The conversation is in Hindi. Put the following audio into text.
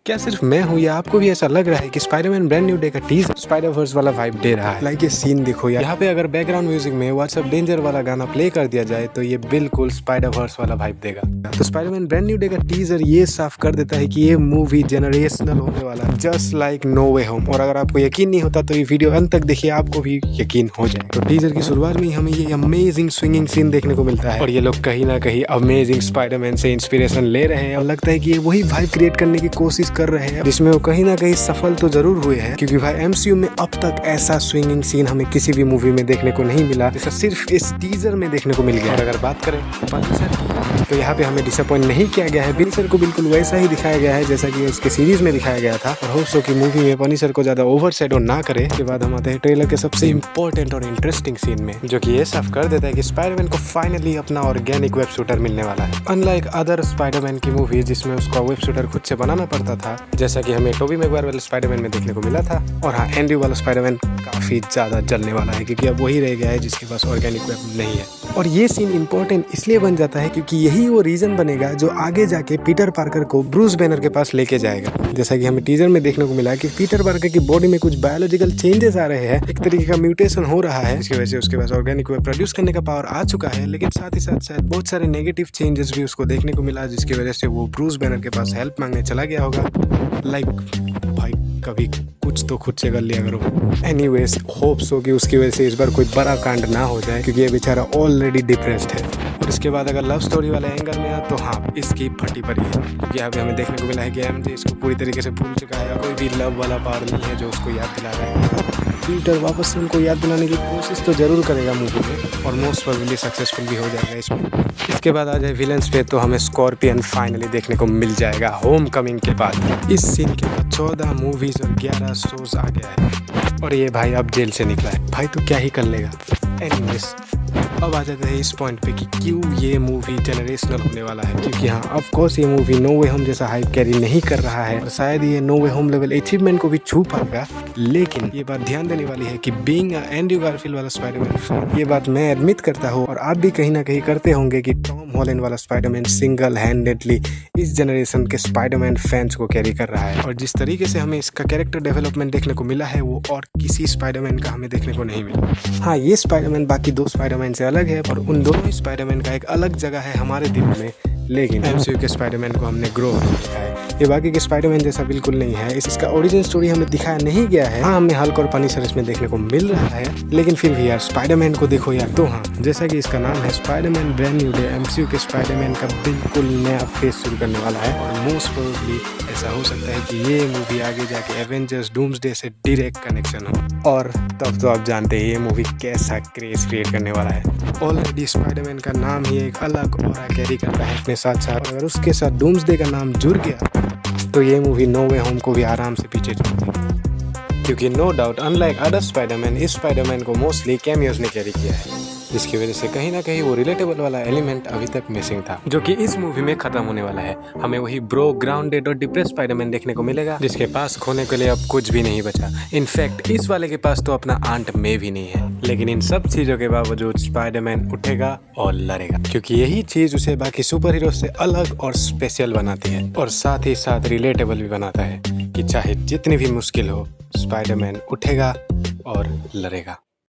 क्या सिर्फ मैं हूँ या आपको भी ऐसा लग रहा है कि स्पाइडरमैन ब्रांड न्यू डे का टीजर स्पाइडर वर्स वाला वाइब दे रहा है? लाइक ये सीन देखो यार, यहाँ पे अगर बैकग्राउंड म्यूजिक में व्हाट्सएप डेंजर वाला गाना प्ले कर दिया जाए तो ये बिल्कुल स्पाइडर वर्स वाला वाइब देगा। तो स्पाइडरमैन ब्रांड न्यू डे का टीजर ये साफ कर देता है कि ये मूवी जनरेशनल होने वाला है, जस्ट लाइक नो वे होम। और अगर आपको यकीन नहीं होता तो ये वीडियो अंत तक देखिए, आपको भी यकीन हो जाए। तो टीजर की शुरुआत में हमें ये अमेजिंग स्विंगिंग सीन देखने को मिलता है और ये लोग कहीं ना कहीं अमेजिंग स्पाइडरमैन से इंस्पिरेशन ले रहे हैं और लगता है कि ये वही वाइब क्रिएट करने की कोशिश कर रहे हैं जिसमें वो कहीं ना कहीं सफल तो जरूर हुए हैं, क्योंकि भाई एमसीयू में अब तक ऐसा स्विंगिंग सीन हमें किसी भी मूवी में देखने को नहीं मिला जैसा सिर्फ इस टीजर में देखने को मिल गया। और अगर बात करें पनीसर, तो यहाँ पे हमें डिसअपॉइंट नहीं किया गया है। पनीसर को बिल्कुल वैसा ही दिखाया गया है जैसा कि उसके सीरीज में दिखाया गया था और होप सो की मूवी में पनीसर को ज्यादा ओवर शैडो ना करे। इसके बाद हम आते हैं ट्रेलर के सबसे इंपॉर्टेंट और इंटरेस्टिंग सीन में, जो कि ये साफ कर देता है कि स्पाइडरमैन को फाइनली अपना ऑर्गेनिक वेब शूटर मिलने वाला है। अनलाइक अदर स्पाइडरमैन की मूवी जिसमें उसका वेब शूटर खुद से बनाना पड़ता था, जैसा कि हमें टोबी मैगवायर वाले स्पाइडरमैन में देखने को मिला था। और हाँ, एंड्रयू वाला स्पाइडरमैन काफी ज्यादा जलने वाला है क्योंकि अब वही रह गया है जिसके पास ऑर्गेनिक वेब नहीं है। और ये सीन इंपॉर्टेंट इसलिए बन जाता है क्योंकि यही वो रीजन बनेगा जो आगे जाके पीटर पार्कर को ब्रूस बैनर के पास लेके जाएगा। जैसा कि हमें टीजर में देखने को मिला कि पीटर पार्कर की बॉडी में कुछ बायोलॉजिकल चेंजेस आ रहे हैं, एक तरीके का म्यूटेशन हो रहा है, जिसकी वजह से उसके पास ऑर्गेनिक वेब प्रोड्यूस करने का पावर आ चुका है। लेकिन साथ ही साथ शायद बहुत सारे नेगेटिव चेंजेस भी उसको देखने को मिला, जिसकी वजह से वो ब्रूस बैनर के पास हेल्प मांगने चला गया होगा। लाइक भाई कभी कुछ तो खुद से कर लिया करो। एनीवेज, होप्स हो कि उसकी वजह से इस बार कोई बड़ा कांड ना हो जाए क्योंकि ये बेचारा ऑलरेडी डिप्रेस्ड है। और इसके बाद अगर लव स्टोरी वाले एंगल में तो हाँ, इसकी फटी पड़ी है क्योंकि यहाँ पे हमें देखने को मिला है कि एमजे इसको पूरी तरीके से भूल चुका है। कोई भी लव वाला पावर नहीं है जो उसको याद दिला रहा है। पीटर वापस से उनको याद दिलाने की कोशिश तो जरूर करेगा मूवी में और मोस्ट प्रोबेबली सक्सेसफुल भी हो जाएगा इसमें। इसके बाद आ जाए विलन्स पे तो हमें स्कॉर्पियन फाइनली देखने को मिल जाएगा होम कमिंग के बाद। इस सीन के बाद 14 मूवीज और 11 शोज आ गया है और ये भाई अब जेल से निकला है। भाई तो क्या ही कर लेगा। एनीवेज, अब आ जाते हैं इस पॉइंट पे कि क्यों ये मूवी जनरेशनल होने वाला है, क्योंकि हाँ ऑफ कोर्स ये मूवी नो वे होम जैसा हाइप कैरी नहीं कर रहा है और शायद ये नो वे होम लेवल अचीवमेंट को भी छू पाएगा। लेकिन ये बात ध्यान देने वाली है कि बीइंग एंड्रयू गारफील्ड वाला स्पाइडरमैन, ये बात मैं एडमिट करता हूँ और आप भी कहीं ना कहीं करते होंगे कि टॉम हॉलैंड वाला स्पाइडरमैन सिंगल हैंडेडली इस जनरेशन के स्पाइडरमैन फैंस को कैरी कर रहा है। और जिस तरीके से हमें इसका कैरेक्टर डेवलपमेंट देखने को मिला है वो और किसी स्पाइडरमैन का हमें देखने को नहीं मिला। हाँ, ये स्पाइडरमैन बाकी दो स्पाइडरमैन से अलग है और उन दोनों स्पाइडरमैन का एक अलग जगह है हमारे दिल में, लेकिन एमसीयू के स्पाइडरमैन को हमने ग्रो होते देखा है। ये बाकी के स्पाइडरमैन जैसा बिल्कुल नहीं है। इसका ओरिजिन स्टोरी हमें दिखाया नहीं गया है। हाँ, हमें हल्क और पनीसर इसमें देखने को मिल रहा है, लेकिन फिर भी यार स्पाइडरमैन को देखो यार। तो हाँ, जैसा कि इसका नाम है Spiderman brand new day, MCU के स्पाइडरमैन का बिल्कुल नया फेस शुरू करने वाला है और मोस्ट प्रोबेबली ऐसा हो सकता है कि ये मूवी आगे जाके एवेंजर्स डूम्सडे से डायरेक्ट कनेक्शन हो और तब तो आप जानते हैं ये मूवी कैसा क्रेज क्रिएट करने वाला है। ऑलरेडी स्पाइडरमैन का नाम ही एक अलग ऑरा कैरी करता है अपने साथ साथ, अगर उसके साथ डूम्सडे का नाम जुड़ गया तो ये मूवी नो वे होम को भी आराम से पीछे छोड़, क्योंकि no doubt unlike other Spiderman, इस स्पाइडरमैन को मोस्टली कैमियोज ने कैरी किया है, जिसकी वजह से कहीं ना कहीं वो रिलेटेबल वाला एलिमेंट अभी तक मिसिंग था, जो कि इस मूवी में खत्म होने वाला है। हमें वही ब्रो, ग्राउंडेड और डिप्रेस स्पाइडरमैन देखने को मिलेगा जिसके पास खोने के लिए अब कुछ भी नहीं बचा। इनफैक्ट इस वाले के पास तो अपना आंट में भी नहीं है। लेकिन इन सब चीजों के बावजूद स्पाइडरमैन उठेगा और लड़ेगा, क्योंकि यही चीज उसे बाकी सुपर हीरो से अलग और स्पेशल बनाती है और साथ ही साथ रिलेटेबल भी बनाता है कि चाहे जितनी भी मुश्किल हो, स्पाइडरमैन उठेगा और लड़ेगा।